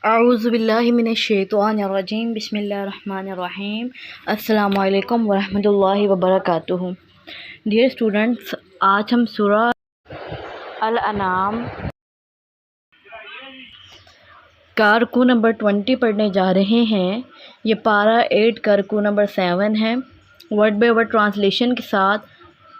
اعوذ باللہ من الشیطان الرجیم بسم اللہ الرحمن الرحیم السلام علیکم ورحمۃ اللہ وبرکاتہ۔ ڈیئر اسٹوڈنٹس، آج ہم سورہ الانعام کا رکوع نمبر 20 پڑھنے جا رہے ہیں۔ یہ پارہ 8 کا رکوع نمبر 7 ہے۔ ورڈ بائی ورڈ ٹرانسلیشن کے ساتھ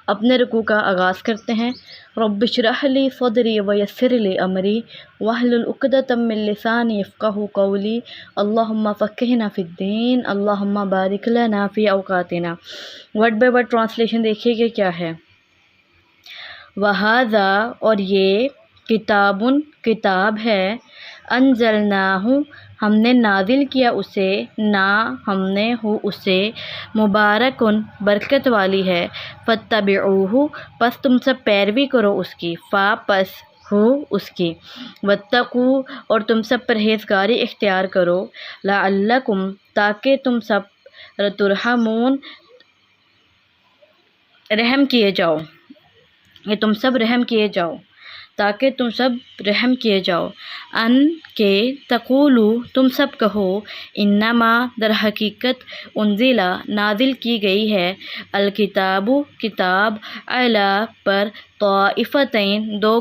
اپنے رکوع کا آغاز کرتے ہیں۔ رب اشرح لی صدری ویسر لی امری واحلل عقدۃ من لسانی یفقہوا قولی اللہم فقہنا فی الدین اللہم بارک لنا فی اوقاتنا۔ ورڈ بائی ورڈ ٹرانسلیشن دیکھیے کہ کیا ہے۔ وہذا، اور یہ، کتاب ہے، انزلناہ، ہم نے نازل کیا اسے، ہم نے اسے، مبارکن، برکت والی ہے، فاتبعوہ، پس تم سب پیروی کرو اس کی، پس اس کی، واتقوا، اور تم سب پرہیزگاری اختیار کرو، لعلکم، تاکہ تم سب ترحمون، رحم کیے جاؤ، تاکہ تم سب رحم کیے جاؤ، ان کے تقولو، تم سب کہو، انما، در حقیقت، انزلہ، نازل کی گئی ہے، الکتاب، کتاب، علی، پر، طائفتین، دو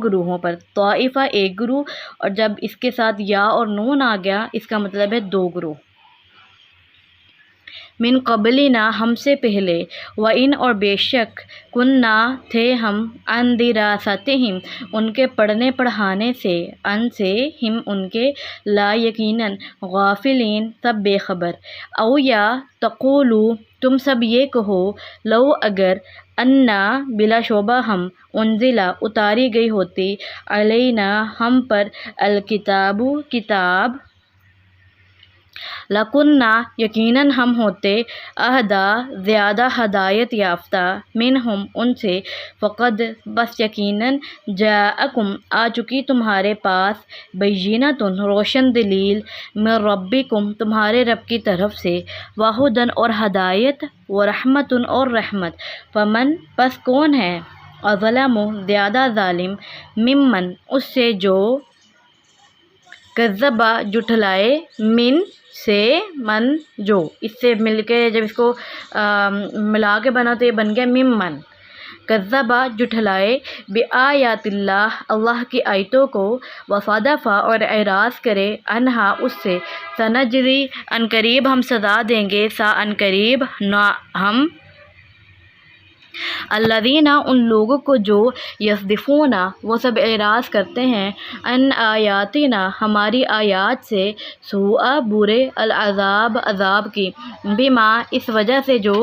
گروہوں پر۔ طائفہ ایک گروہ، اور جب اس کے ساتھ یا اور نون آ گیا اس کا مطلب ہے دو گروہ۔ من قبلنا، ہم سے پہلے، وَإِنْ، اور بے شک، کننا، تھے ہم، عن دراستہم، ان کے پڑھنے پڑھانے سے، ہم ان کے، لا، یقیناً، غافلین، سب بے خبر، او یا، تقولو، تم سب یہ کہو، لو، اگر، انا، بلا شبہ ہم، انزلہ، اتاری گئی ہوتی، علینا، ہم پر، الکتاب، کتاب، لکنہ، یقیناً ہم ہوتے، اہدی، زیادہ ہدایت یافتہ، منہم، ان سے، فقد، بس یقیناً، جاءکم، آ چکی تمہارے پاس، بینۃ، روشن دلیل، من ربکم، تمہارے رب کی طرف سے، وہدی، اور ہدایت، ورحمۃ، اور رحمت، فمن، پس کون ہے، اظلم، زیادہ ظالم، ممن، اس سے جو، کذب، جھٹلائے، من، جو، اس سے مل کے جب اس کو ملا کے بنا تو یہ بن گیا ممن، کذب، جھٹلائے، بآیات اللہ، اللہ کی آیتوں کو، وصدف، اور اعراض کرے، عنہا، اس سے، سنجزی، عنقریب ہم سزا دیں گے، عنقریب، ہم، الذین، ان لوگوں کو جو، یصدفون، وہ سب اعراض کرتے ہیں، عن آیاتنا، ہماری آیات سے، سوء، برے، العذاب، عذاب کی، بما، اس وجہ سے جو،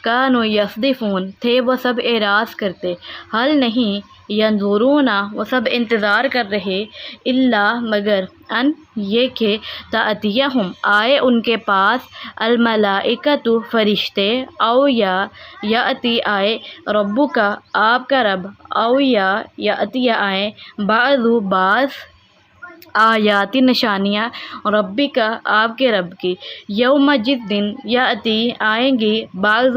کانوا، یصدفون، تھے وہ سب اعراض کرتے، حل نہیں، ینظرون، وہ سب انتظار کر رہے، الا، مگر، ان، یہ کہ، تأتیہم، آئے ان کے پاس، الملائکۃ، فرشتے، او یا، یأتی، آئے، ربک، آپ کا رب، او یا، یأتی، آئے، بعض، آیات، نشانیاں، ربک، آپ کے رب کی، یوم، جس دن، یأتی، آئیں گی، بعض،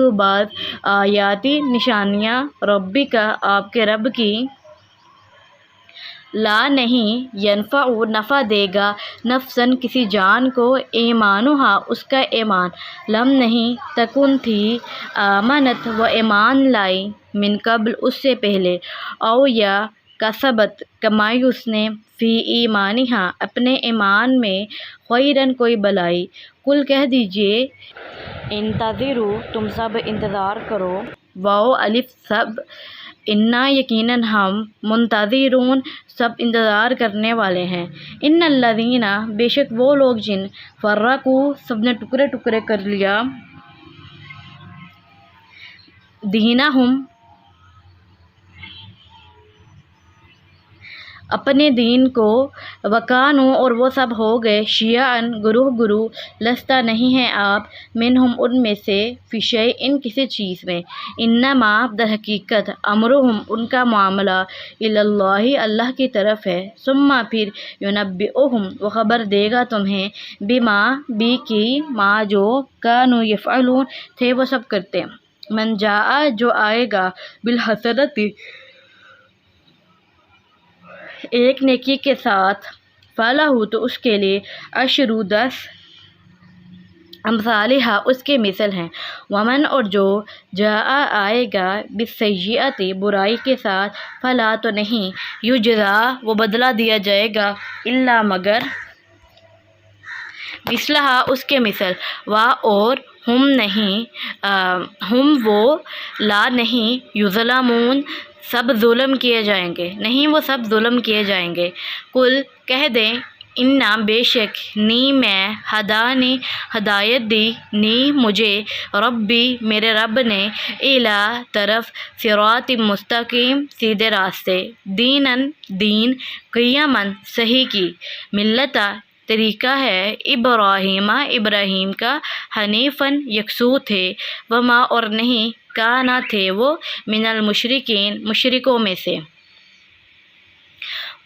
آیات، نشانیاں، ربک، آپ کے رب کی، لا، نہیں، ینفع، نفع دے گا، نفسن، کسی جان کو، ایمانہا، اس کا ایمان، لم، نہیں، تکن، تھی، آمنت، وہ ایمان لائی، من قبل، اس سے پہلے، او یا، کسبت، کمائی اس نے، فی ایمانہا، اپنے ایمان میں، خیرن، کوئی بلائی، قل، کہہ دیجئے، انتظروا، تم سب انتظار کرو، واو، الف، سب، انا، یقیناً ہم، منتظرون، سب انتظار کرنے والے ہیں، ان الذین، بے شک وہ لوگ جن، فرقوا، سب نے ٹکڑے ٹکڑے کر لیا، دینہم، اپنے دین کو، وکانوا، اور وہ سب ہو گئے، شیعاً، گروہ، لستہ، نہیں ہیں آپ، منہم، ان میں سے، فی شیء، کسی چیز میں، انما، در حقیقت، امرہم، ان کا معاملہ، الی اللہ، اللہ کی طرف ہے، ثم، پھر، ینبئہم، وہ خبر دے گا تمہیں، بما، بھی کی، ما، جو، کانوا، یفعلون، تھے وہ سب کرتے، من جاء، جو آئے گا، بالحسنۃ، ایک نیکی کے ساتھ، فَلَهُ تو اس کے لیے عشر 10 امثالہا اس کے مثل ہیں، ومن اور جو جاء آئے گا بالسیئۃ برائی کے ساتھ، فلا تو نہیں، یجزا وہ بدلہ دیا جائے گا، الا مگر مثلہا اس کے مثل، اور ہم نہیں ہم وہ لا نہیں یظلمون سب ظلم کیے جائیں گے، نہیں وہ سب ظلم کیے جائیں گے۔ کل کہہ دیں انا بے شک نی میں ہدانی ہدایت دی نی مجھے ربی میرے رب نے الی طرف صراط مستقیم سیدھے راستے، دینن دین قیمن صحیح کی، ملتا طریقہ ہے ابراہیم کا حنیفاً یکسو تھے، وما اور نہیں کانا تھے وہ من المشرکین مشرکوں میں سے۔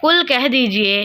کل کہہ دیجئے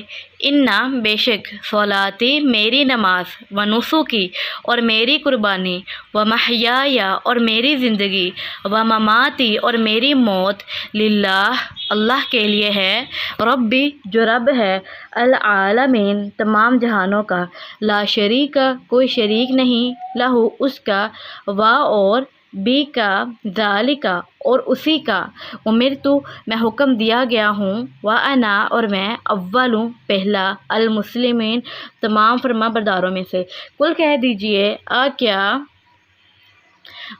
انا بے شک صلاتی میری نماز، و نسکی اور میری قربانی، و محیایا اور میری زندگی، و مماتی اور میری موت، للہ اللہ کے لیے ہے، ربی جو رب ہے العالمین تمام جہانوں کا، لا شریک کوئی شریک نہیں، لہو اس کا، اور بی کا ذالکا اور اسی کا، امرتو میں حکم دیا گیا ہوں، وانا اور میں اولوں پہلا، المسلمین تمام فرما برداروں میں سے۔ کل کہہ دیجئے کیا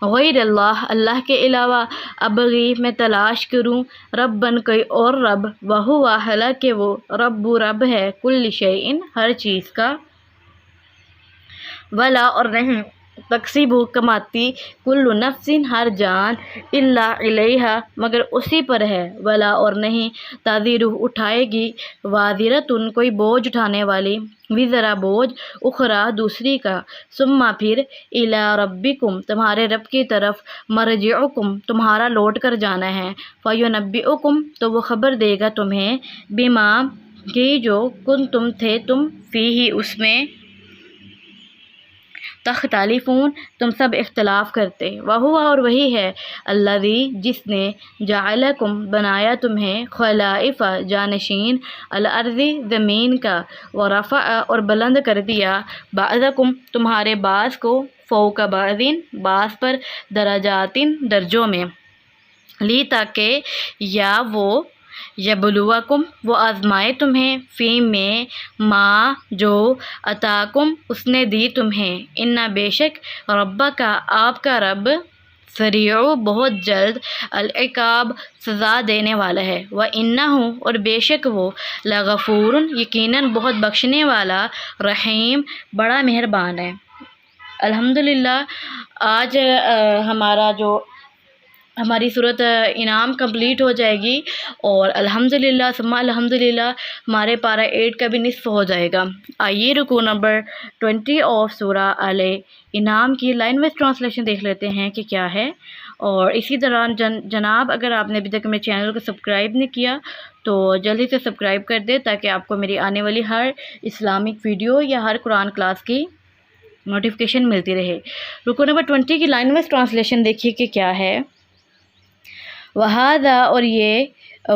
غیر اللہ کے علاوہ ابغی میں تلاش کروں ربن کوئی اور رب، وہو حالانکہ وہ رب ہے کل شیء ہر چیز کا، ولا اور نہیں تکسب کماتی کل نفس ہر جان الا علیہا مگر اسی پر ہے، ولا اور نہیں تزر اٹھائے گی وازرۃ کوئی بوجھ اٹھانے والی، وزرا بوجھ اخرى دوسری کا، ثم پھر الی ربکم تمہارے رب کی طرف، مرجعکم تمہارا لوٹ کر جانا ہے، فینبئکم تو وہ خبر دے گا تمہیں، بما کی جو کنتم تھے تم فیہ اس میں، تختلفون تم سب اختلاف کرتے، وہو اور وہی ہے، الذی جس نے جعلکم بنایا تمہیں، خلائف جانشین، الارض زمین کا، ورفع اور بلند کر دیا، بعضکم تمہارے بعض کو، فوق بعض بعض پر، درجات درجوں میں، لی تاکہ یا وہ یبلوکم وہ آزمائے تمہیں، فی میں ما جو عطاکم اس نے دی تمہیں، انا بے شک ربک آپ کا رب، سریع بہت جلد، العقاب سزا دینے والا ہے، وَإِنَّهُ اور بے شک وہ، لغفور یقیناً بہت بخشنے والا، رحیم بڑا مہربان ہے۔ الحمدللہ آج ہماری صورت انعام کمپلیٹ ہو جائے گی، اور الحمدللہ ثم الحمدللہ ہمارے پارہ 8 کا بھی نصف ہو جائے گا۔ آئیے رکوع نمبر 20 آف سورہ آل انعام کی لائن وائز ٹرانسلیشن دیکھ لیتے ہیں کہ کیا ہے، اور اسی دوران جناب اگر آپ نے ابھی تک میرے چینل کو سبسکرائب نہیں کیا تو جلدی سے سبسکرائب کر دیں، تاکہ آپ کو میری آنے والی ہر اسلامک ویڈیو یا ہر قرآن کلاس کی نوٹیفیکیشن ملتی رہے۔ رکوع نمبر 20 کی لائن وائز ٹرانسلیشن دیکھیے کہ کیا ہے، وَهَذَا اور یہ،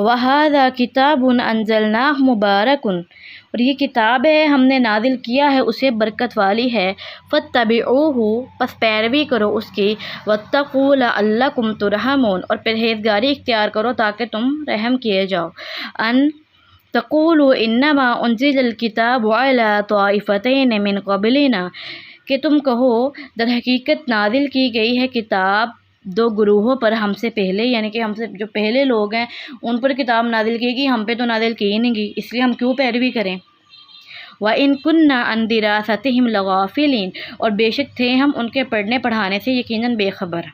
وَهَذَا كِتَابٌ أَنزَلْنَاهُ مُبَارَكٌ اور یہ کتاب ہے ہم نے نازل کیا ہے اسے برکت والی ہے، فَاتَّبِعُوهُ پس پیروی کرو اس کی، وَاتَّقُوا لَعَلَّكُمْ تُرْحَمُونَ اور پرہیزگاری اختیار کرو تاکہ تم رحم کیے جاؤ، ان تقولوا انما انزل الكتاب على طائفتين من قبلنا کہ تم کہو در حقیقت نازل کی گئی ہے کتاب 2 گروہوں پر ہم سے پہلے، یعنی کہ ہم سے جو پہلے لوگ ہیں ان پر کتاب نازل کی گئی، ہم پہ تو نازل کی ہی نہیں گئی، اس لیے ہم کیوں پیروی کریں۔ وَإِن كُنَّا عَن دِرَاسَتِهِمْ لَغَافِلِينَ اور بے شک تھے ہم ان کے پڑھنے پڑھانے سے یقیناً بے خبر۔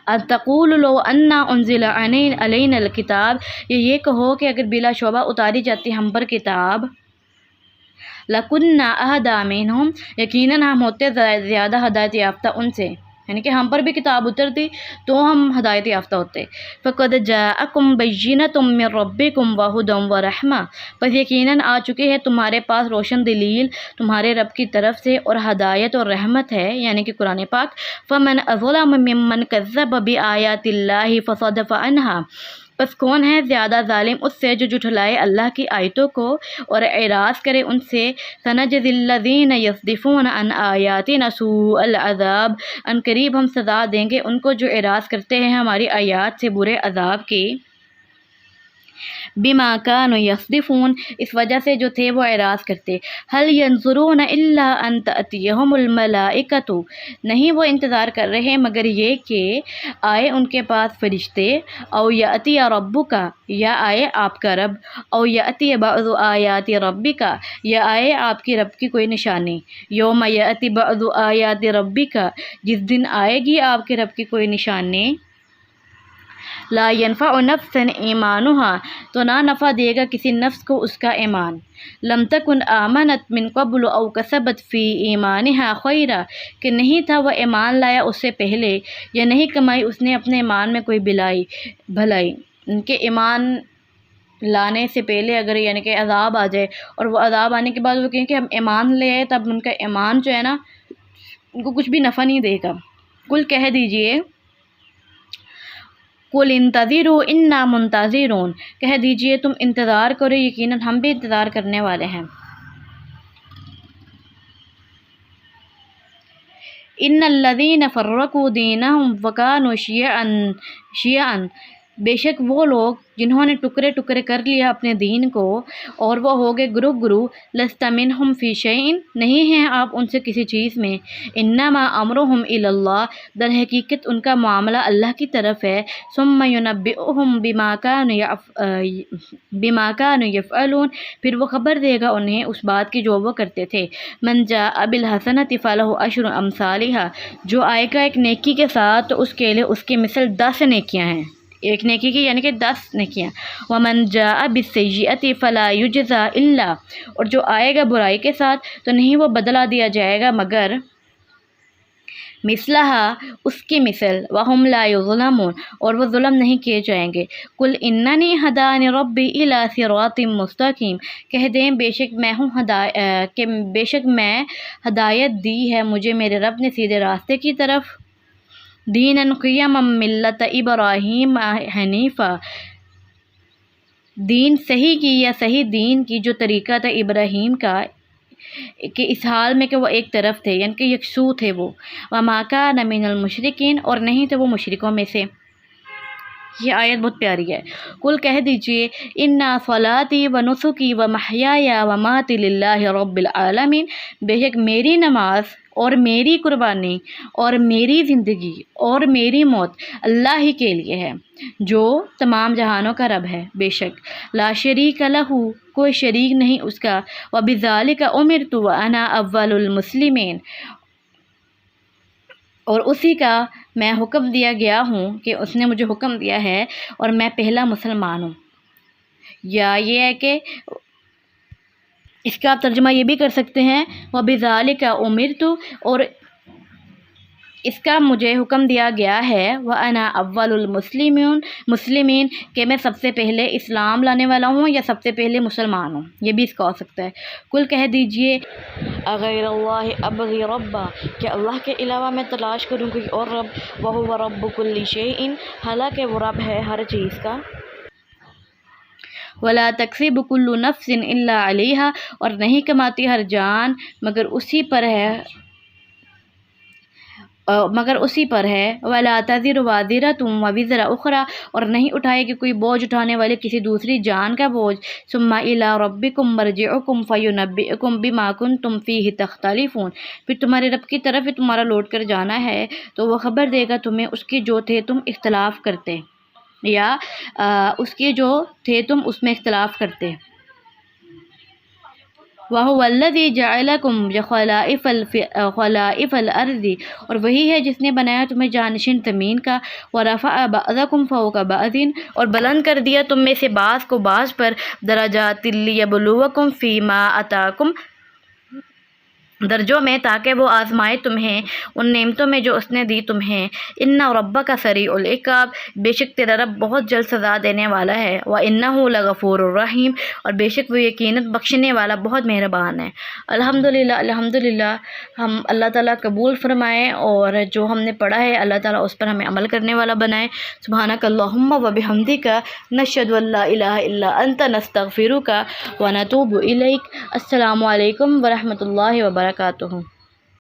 ان تقولوا لو انا انزل علینا الکتاب یہ کہو کہ اگر بلا شبہ اتاری جاتی ہم پر کتاب، لَكُنَّا أَهْدَىٰ مِنْهُمْ یقیناً ہم ہوتے زیادہ ہدایت یافتہ ان سے، یعنی کہ ہم پر بھی کتاب اترتی تو ہم ہدایت یافتہ ہوتے۔ فَقَدْ جَاءَكُمْ بَيِّنَةٌ مِّن رَبِّكُمْ وَهُدًى وَرَحْمَةٌ پس یقیناً آ چکی ہے تمہارے پاس روشن دلیل تمہارے رب کی طرف سے اور ہدایت اور رحمت ہے، یعنی کہ قرآن پاک۔ فَمَنْ أَظْلَمُ مِمَّنْ كَذَّبَ بِآيَاتِ اللَّهِ فَصَدَّفَ عَنْهَا بس کون ہے زیادہ ظالم اس سے جو جھٹلائے اللہ کی آیتوں کو اور اعراض کرے ان سے۔ سنجزی الذین یصدفون عن آیاتنا سوء العذاب، ان قریب ہم سزا دیں گے ان کو جو اعراض کرتے ہیں ہماری آیات سے برے عذاب کی۔ بما كانوا یصدفون، اس وجہ سے جو تھے وہ اعراض کرتے۔ هل ينظرون الا ان تأتيهم الملائکۃ، نہیں وہ انتظار کر رہے مگر یہ کہ آئے ان کے پاس فرشتے، او یأتی ربک، یا آئے آپ کا رب، او یأتی بعض آیات ربک، یا آئے آپ کی رب کی کوئی نشانی۔ یوم یأتی بعض آیات ربک، جس دن آئے گی آپ کے رب کی کوئی نشانی۔ لا ينفع نفسا ایمانها، تو نہ نفع دے گا کسی نفس کو اس کا ایمان۔ لم تکن آمنت من قبل او کسبت فی ایمانها خیرا، کہ نہیں تھا وہ ایمان لایا اس سے پہلے یا نہیں کمائی اس نے اپنے ایمان میں کوئی بھلائی۔ ان کے ایمان لانے سے پہلے اگر یعنی کہ عذاب آ جائے اور وہ عذاب آنے کے بعد وہ کہیں کہ ہم ایمان لے آئے، تب ان کا ایمان جو ہے نا ان کو کچھ بھی نفع نہیں دے گا۔ کل کہہ دیجئے قل انتظروا انا منتظرون، کہہ دیجئے تم انتظار کرو یقیناً ہم بھی انتظار کرنے والے ہیں۔ ان الذین فرقوا دینہم وکانوا شیعا، بے شک وہ لوگ جنہوں نے ٹکڑے ٹکڑے کر لیا اپنے دین کو اور وہ ہو گئے گروہ، لست منہم فی شیء، نہیں ہیں آپ ان سے کسی چیز میں۔ انما امرہم الی اللہ، در حقیقت ان کا معاملہ اللہ کی طرف ہے۔ ثم ینبئہم بما کانوا یفعلون، پھر وہ خبر دے گا انہیں اس بات کی جو وہ کرتے تھے۔ من جاء بالحسنۃ فلہ عشر امثالھا، جو آئے گا ایک نیکی کے ساتھ تو اس کے لیے اس کی مثل 10 نیکیاں ہیں، ایک نیکی کی یعنی کہ 10 نیکیاں۔ ومن جاء بالسیئۃ فلا یجزی الا، اور جو آئے گا برائی کے ساتھ تو نہیں وہ بدلہ دیا جائے گا مگر مثلہا، اس کی مثل، وہم لا یظلمون، اور وہ ظلم نہیں کیے جائیں گے۔ قل اننی ہدانی ربی الی صراط مستقیم، کہہ دیں بے شک میں ہدایت دی ہے مجھے میرے رب نے سیدھے راستے کی طرف۔ دیناً قیما ملت ابراہیم حنیفا، دین صحیح کی یا صحیح دین کی جو طریقہ تھا ابراہیم کا، کہ اس حال میں کہ وہ ایک طرف تھے یعنی کہ یکسو تھے وہ۔ وما کان من المشرکین، اور نہیں تھے وہ مشرکوں میں سے۔ یہ آیت بہت پیاری ہے۔ کل کہہ دیجئے انا صلاتی و نسکی و محیای و مماتی للہ رب العالمین، بے شک میری نماز اور میری قربانی اور میری زندگی اور میری موت اللہ ہی کے لیے ہے جو تمام جہانوں کا رب ہے۔ بے شک لا شریک لہ، کوئی شریک نہیں اس کا، وبذالک امرت وانا اول المسلمین، اور اسی کا میں حکم دیا گیا ہوں کہ اس نے مجھے حکم دیا ہے اور میں پہلا مسلمان ہوں۔ یا یہ ہے کہ اس کا آپ ترجمہ یہ بھی کر سکتے ہیں وَبِذَالِكَ أُمِرْتُ، اور اس کا مجھے حکم دیا گیا ہے وَأَنَا أَوَّلُ الْمُسْلِمِينَ، کہ میں سب سے پہلے اسلام لانے والا ہوں یا سب سے پہلے مسلمان ہوں، یہ بھی اس کا ہو سکتا ہے۔ کل کہہ دیجئے اغیر اللہ ابغی ربا، کہ اللہ کے علاوہ میں تلاش کروں کوئی اور رب، وَهُوَ رَبُّ كُلِّ شَيْءٍ، حالانکہ وہ رب ہے ہر چیز کا۔ وَلَا تَكْسِبُ كُلُّ نَفْسٍ إِلَّا عَلَيْهَا، اور نہیں کماتی ہر جان مگر اسی پر ہے۔ وَلَا تَزِرُ وَازِرَةٌ وَوِزْرَ أُخْرَى، اور نہیں اٹھائے گی کوئی بوجھ اٹھانے والے کسی دوسری جان کا بوجھ۔ ثُمَّ إِلَىٰ رَبِّكُمْ مَرْجِعُكُمْ فَيُنَبِّئُكُمْ بِمَا كُنتُمْ فِيهِ تَخْتَلِفُونَ، پھر تمہارے رب کی طرف ہی تمہارا لوٹ کر جانا ہے تو وہ خبر دے گا تمہیں اس کی جو تھے تم اختلاف کرتے، یا اس کے جو تھے تم اس میں اختلاف کرتے۔ وَهُوَ الَّذِي جَعَلَكُمْ خَلَائِفَ الْأَرْضِ، اور وہی ہے جس نے بنایا تمہیں جانشین زمین کا۔ وَرَفَعَ بَعْضَكُمْ فَوْقَ بَعْضٍ، اور بلند کر دیا تم میں سے بعض کو بعض پر، درجات لِيَبْلُوَكُمْ فِي مَا آتَاكُمْ، درجوں میں تاکہ وہ آزمائے تمہیں ان نعمتوں میں جو اس نے دی تمہیں۔ ان ربک سریع العقاب، بے شک تیرا رب بہت جلد سزا دینے والا ہے۔ وَإِنَّهُ لَغَفُورٌ رَحِيمٌ، اور بے شک وہ یقیناً بخشنے والا بہت مہربان ہے۔ الحمدللہ ہم اللہ تعالیٰ قبول فرمائے، اور جو ہم نے پڑھا ہے اللہ تعالیٰ اس پر ہمیں عمل کرنے والا بنائے۔ سبحانک اللہم وبحمدک، نشہد ان لا الہ الا انت، نستغفرک ونتوب الیک۔ السلام علیکم ورحمۃ اللہ وبرکاتہ۔